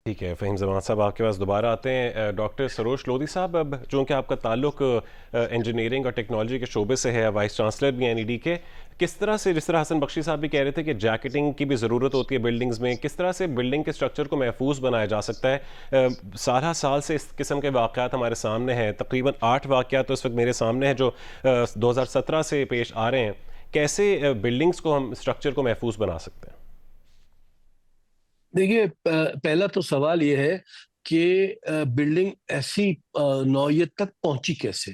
ٹھیک ہے فہیم زمان صاحب، آپ کے پاس دوبارہ آتے ہیں۔ ڈاکٹر سروش لودھی صاحب، اب چونکہ آپ کا تعلق انجینئرنگ اور ٹیکنالوجی کے شعبے سے ہے، وائس چانسلر بھی ہیں این ای ڈی کے، کس طرح سے، جس طرح حسن بخشی صاحب بھی کہہ رہے تھے کہ جیکٹنگ کی بھی ضرورت ہوتی ہے بلڈنگز میں، کس طرح سے بلڈنگ کے سٹرکچر کو محفوظ بنایا جا سکتا ہے؟ سالہ سال سے اس قسم کے واقعات ہمارے سامنے ہیں، تقریباً 8 واقعات تو اس وقت میرے سامنے ہیں جو 2017 سے پیش آ رہے ہیں۔ کیسے بلڈنگز کو ہم سٹرکچر کو محفوظ بنا سکتے ہیں؟ دیکھیے، پہلا تو سوال یہ ہے کہ بلڈنگ ایسی نوعیت تک پہنچی کیسے؟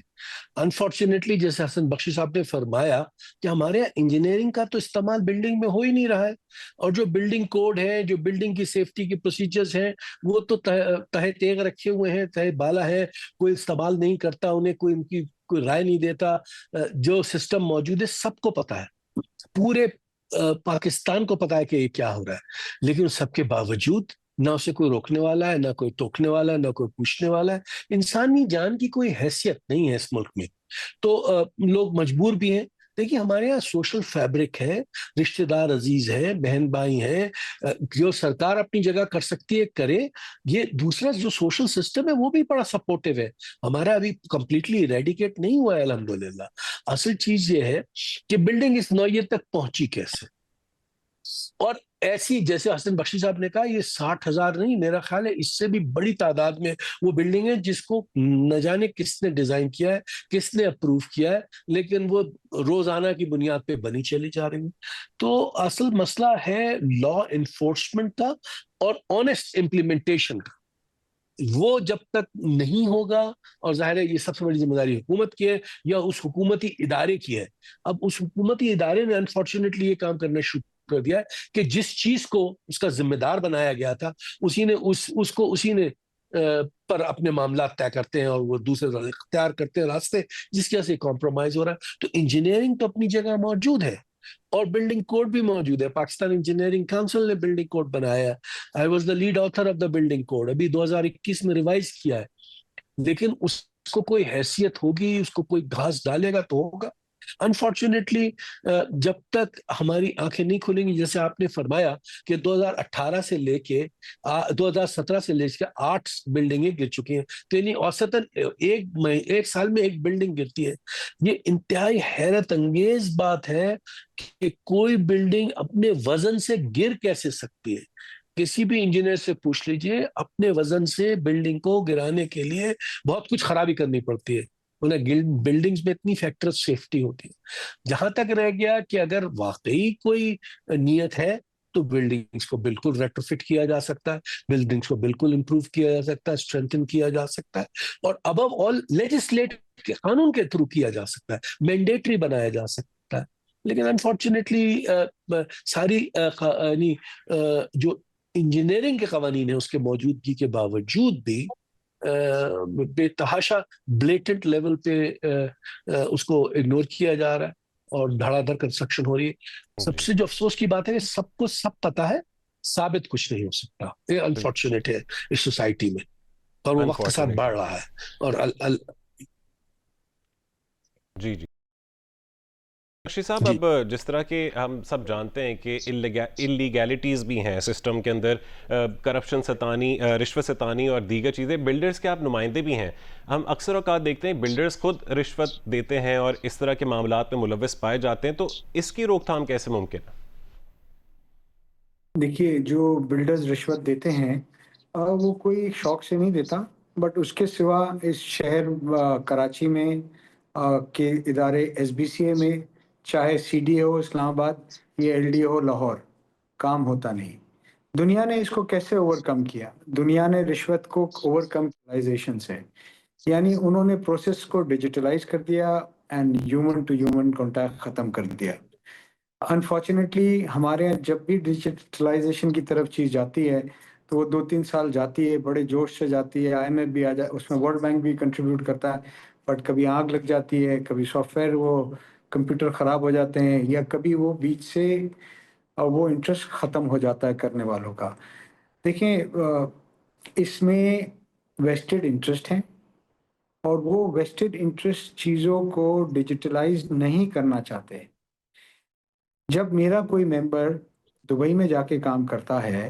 انفارچونیٹلی جیسے حسن بخشی صاحب نے فرمایا کہ ہمارے یہاں انجینئرنگ کا تو استعمال بلڈنگ میں ہو ہی نہیں رہا ہے، اور جو بلڈنگ کوڈ ہے، جو بلڈنگ کی سیفٹی کی پروسیجرز ہیں، وہ تو تہہ تیغ رکھے ہوئے ہیں، تہہ بالا ہے، کوئی استعمال نہیں کرتا، انہیں کوئی ان کی کوئی رائے نہیں دیتا۔ جو سسٹم موجود ہے سب کو پتا ہے، پورے پاکستان کو پتا ہے کہ یہ کیا ہو رہا ہے، لیکن سب کے باوجود نہ اسے کوئی روکنے والا ہے، نہ کوئی ٹوکنے والا ہے، نہ کوئی پوچھنے والا ہے۔ انسانی جان کی کوئی حیثیت نہیں ہے اس ملک میں، تو لوگ مجبور بھی ہیں۔ دیکھیے، ہمارے یہاں سوشل فیبرک ہے، رشتہ دار عزیز ہیں، بہن بھائی ہیں، جو سرکار اپنی جگہ کر سکتی ہے کرے۔ یہ دوسرا جو سوشل سسٹم ہے وہ بھی بڑا سپورٹیو ہے، ہمارا ابھی کمپلیٹلی ایریڈیکیٹ نہیں ہوا ہے الحمدللہ۔ اصل چیز یہ ہے کہ بلڈنگ اس نوعیت تک پہنچی کیسے، اور ایسی جیسے حسن بخشی صاحب نے کہا، یہ 60,000 نہیں، میرا خیال ہے اس سے بھی بڑی تعداد میں وہ بلڈنگ ہے جس کو نہ جانے کس نے ڈیزائن کیا ہے، کس نے اپروو کیا ہے، لیکن وہ روزانہ کی بنیاد پہ بنی چلی جا رہی ہیں۔ تو اصل مسئلہ ہے لا انفورسمنٹ کا اور آنےسٹ امپلیمنٹیشن کا۔ وہ جب تک نہیں ہوگا، اور ظاہر ہے یہ سب سے بڑی ذمہ داری حکومت کی ہے یا اس حکومتی ادارے کی ہے۔ اب اس حکومتی ادارے نے انفارچونیٹلی یہ کام کرنا شروع کر دیا ہے کہ جس چیز کو اس کا ذمہ دار بنایا گیا تھا، اسی نے پر اپنے معاملات طے کرتے ہیں، اور وہ دوسرے اختیار کرتے ہیں راستے جس کی وجہ سے کمپرومائز ہو رہا ہے۔ تو انجینئرنگ تو اپنی جگہ موجود ہے، اور بلڈنگ کوڈ بھی موجود ہے۔ پاکستان انجینئرنگ کونسل نے بلڈنگ کوڈ بنایا ہے، I was the lead author of the building code, ابھی 2021 میں ریوائز کیا ہے، لیکن اس کو کوئی حیثیت ہوگی، اس کو کوئی گھاس ڈالے گا تو ہوگا۔ انفارچونیٹلی جب تک ہماری آنکھیں نہیں کھلیں گی، جیسے آپ نے فرمایا کہ 2018 سے لے کے 2017 سے لے کے 8 بلڈنگیں گر چکی ہیں، تو یعنی اوسطاً ایک سال میں ایک بلڈنگ گرتی ہے۔ یہ انتہائی حیرت انگیز بات ہے کہ کوئی بلڈنگ اپنے وزن سے گر کیسے سکتی ہے۔ کسی بھی انجینئر سے پوچھ لیجئے، اپنے وزن سے بلڈنگ کو گرانے کے لیے بہت کچھ خرابی کرنی پڑتی ہے۔ بلڈنگز میں اتنی فیکٹر سیفٹی ہوتی ہے۔ جہاں تک رہ گیا کہ اگر واقعی کوئی نیت ہے تو بلڈنگز کو بالکل ریٹروفٹ کیا جا سکتا ہے، بلڈنگز کو بالکل امپروو کیا جا سکتا ہے، اسٹرینتھن کیا جا سکتا ہے، اور ابو آل لیجسلیٹ کے قانون کے تھرو کیا جا سکتا ہے، مینڈیٹری بنایا جا سکتا ہے۔ لیکن انفارچونیٹلی ساری جو انجینئرنگ کے قوانین ہیں اس کے موجودگی کے باوجود بھی بے تحاشا بلیٹنٹ لیول پہ اس کو اگنور کیا جا رہا ہے، اور دھڑا دھڑ کنسٹرکشن ہو رہی ہے۔ سب جی سے جو افسوس کی بات ہے کہ سب کو سب پتا ہے، ثابت کچھ نہیں ہو سکتا۔ یہ بالکل، انفارچونیٹ ہے اس سوسائٹی میں، اور وہ وقت کے ساتھ انفارچونیٹلی، بڑھ رہا ہے۔ اور جی جی بخشی صاحب، جی اب جس طرح کہ ہم سب جانتے ہیں کہ اللیگیلٹیز بھی ہیں سسٹم کے اندر، کرپشن ستانی، رشوت ستانی اور دیگر چیزیں، بلڈرز کے آپ نمائندے بھی ہیں، ہم اکثر اوقات دیکھتے ہیں بلڈرز خود رشوت دیتے ہیں اور اس طرح کے معاملات میں ملوث پائے جاتے ہیں، تو اس کی روک تھام کیسے ممکن ہے؟ دیکھیے، جو بلڈرز رشوت دیتے ہیں وہ کوئی شوق سے نہیں دیتا، بٹ اس کے سوا اس شہر کراچی میں کے ادارے ایس بی سی اے میں، چاہے سی ڈی اے ہو اسلام آباد یا ایل ڈی اے ہو لاہور، کام ہوتا نہیں۔ دنیا نے اس کو کیسے اوور کم کیا؟ دنیا نے رشوت کو اوور کم سے، یعنی انہوں نے پروسیس کو ڈیجیٹلائز کر دیا and human to human contact ختم کر دیا۔ انفارچونیٹلی ہمارے یہاں جب بھی ڈیجیٹلائزیشن کی طرف چیز جاتی ہے تو وہ 2-3 سال جاتی ہے، بڑے جوش سے جاتی ہے، آئی ایم ایف بھی آ جائے، اس میں ورلڈ بینک بھی کنٹریبیوٹ کرتا ہے، بٹ کبھی آگ لگ جاتی ہے، کبھی سافٹ ویئر وہ کمپیوٹر خراب ہو جاتے ہیں، یا کبھی وہ بیچ سے وہ انٹرسٹ ختم ہو جاتا ہے کرنے والوں کا۔ دیکھیں، اس میں ویسٹڈ انٹرسٹ ہیں، اور وہ ویسٹڈ انٹرسٹ چیزوں کو ڈیجیٹلائز نہیں کرنا چاہتے۔ جب میرا کوئی ممبر دبئی میں جا کے کام کرتا ہے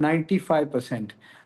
95%।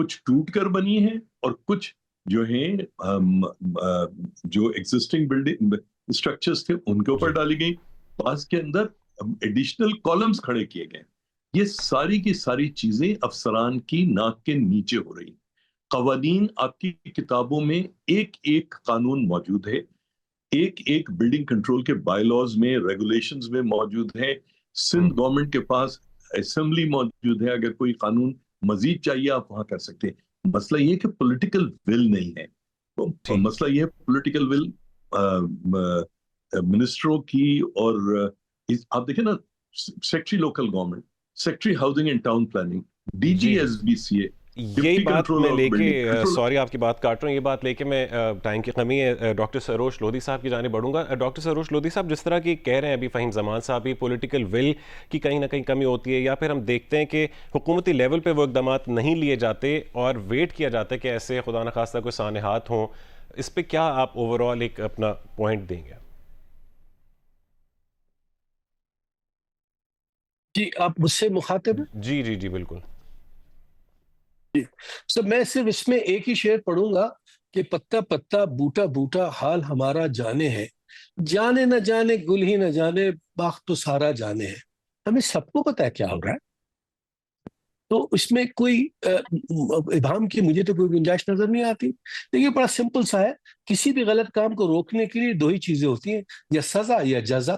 کچھ ٹوٹ کر بنی ہیں اور کچھ جو ہیں جو ایگزسٹنگ بلڈنگ اسٹرکچرز تھے ان کے اوپر ڈالی گئی، بعض کے اندر ایڈیشنل کالمز کھڑے کیے گئے. یہ ساری کی ساری چیزیں افسران کی ناک کے نیچے ہو رہی. قوانین آپ کی کتابوں میں ایک ایک قانون موجود ہے، ایک ایک بلڈنگ کنٹرول کے بائی لاز میں، ریگولیشنز میں موجود ہے. سندھ گورنمنٹ کے پاس اسمبلی موجود ہے، اگر کوئی قانون مزید چاہیے آپ وہاں کر سکتے ہیں. مسئلہ یہ کہ پولیٹیکل ول نہیں ہے. مسئلہ یہ ہے پولیٹیکل ول منسٹروں کی، اور آپ دیکھیں نا secretary local government, secretary housing and town planning, D G S B C A, یہی بات میں لے کے سوری آپ کی بات کاٹ رہا ہوں، یہ بات لے کے میں ٹائم کی کمی ہے، ڈاکٹر سروش لودھی صاحب کی جانب بڑھوں گا. ڈاکٹر سروش لودھی صاحب، جس طرح کی کہہ رہے ہیں ابھی فہیم زمان صاحب بھی، پولیٹیکل ول کی کہیں نہ کہیں کمی ہوتی ہے، یا پھر ہم دیکھتے ہیں کہ حکومتی لیول پہ وہ اقدامات نہیں لیے جاتے اور ویٹ کیا جاتا ہے کہ ایسے خدا نخواستہ کوئی سانحات ہوں. اس پہ کیا آپ اوور آل ایک اپنا پوائنٹ دیں گے؟ جی آپ مجھ سے مخاطب ہیں؟ جی جی جی بالکل. جی سر، میں صرف اس میں ایک ہی شعر پڑھوں گا کہ پتا پتا بوٹا بوٹا حال ہمارا جانے ہے، جانے نہ جانے گل ہی نہ جانے باغ تو سارا جانے ہے. ہمیں سب کو پتا ہے کیا ہو رہا ہے، تو اس میں کوئی ابہام کی مجھے تو کوئی گنجائش نظر نہیں آتی. دیکھیے بڑا سمپل سا ہے، کسی بھی غلط کام کو روکنے کے لیے دو ہی چیزیں ہوتی ہیں، یا سزا یا جزا.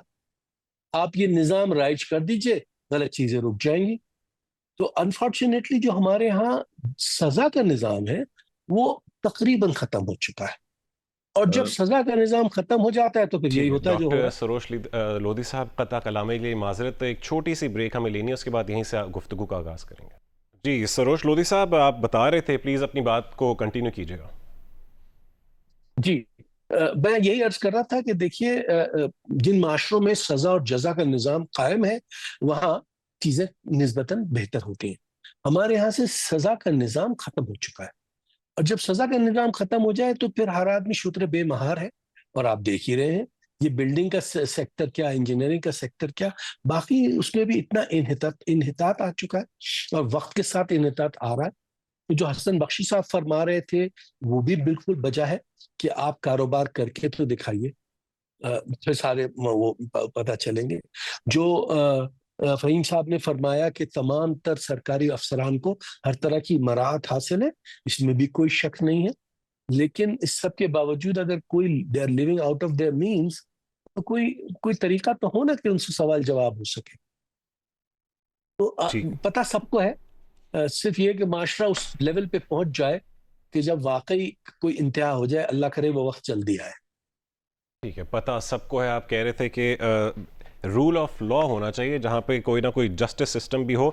آپ یہ نظام رائج کر دیجئے، غلط چیزیں رک جائیں گی. تو انفارچونیٹلی جو ہمارے ہاں سزا کا نظام ہے وہ تقریباً ختم ہو چکا ہے، اور جب سزا کا نظام ختم ہو جاتا ہے تو پھر یہی ہوتا ہے جو ہو رہا ڈاکٹر ہے. سروش لودھی صاحب، قطع کلامی کے لیے معذرت، ایک چھوٹی سی بریک ہمیں لینی ہے، اس کے بعد یہیں سے گفتگو کا آغاز کریں گے. جی سروش لودھی صاحب، آپ بتا رہے تھے، پلیز اپنی بات کو کنٹینیو کیجیے گا. جی میں یہی عرض کر رہا تھا کہ دیکھیے جن معاشروں میں سزا اور جزا کا نظام قائم ہے وہاں چیزیں نسبتاً بہتر ہوتی ہیں. ہمارے ہاں سے سزا کا نظام ختم ہو چکا ہے، اور جب سزا کا نظام ختم ہو جائے تو پھر ہر آدمی شتر بے مہار ہے. اور آپ دیکھ ہی رہے ہیں یہ بلڈنگ کا سیکٹر کیا، انجینئرنگ کا سیکٹر کیا، باقی اس میں بھی اتنا انحطاط آ چکا ہے، اور وقت کے ساتھ انحطاط آ رہا ہے. جو حسن بخشی صاحب فرما رہے تھے وہ بھی بالکل بجا ہے کہ آپ کاروبار کر کے تو دکھائیے، پھر سارے وہ پتہ چلیں گے. جو فہیم صاحب نے فرمایا کہ تمام تر سرکاری افسران کو ہر طرح کی مراعات حاصل ہے، اس میں بھی کوئی شک نہیں ہے. لیکن اس سب کے باوجود اگر کوئی they are living out of their means, تو کوئی طریقہ تو ہو نا کہ ان سے سوال جواب ہو سکے. تو پتہ سب کو ہے، صرف یہ کہ معاشرہ اس لیول پہ پہنچ جائے کہ جب واقعی کوئی انتہا ہو جائے، اللہ کرے وہ وقت جلدی آئے. ٹھیک ہے، پتہ سب کو ہے. آپ کہہ رہے تھے کہ رول آف لا ہونا چاہیے جہاں پہ کوئی نہ کوئی جسٹس سسٹم بھی ہو.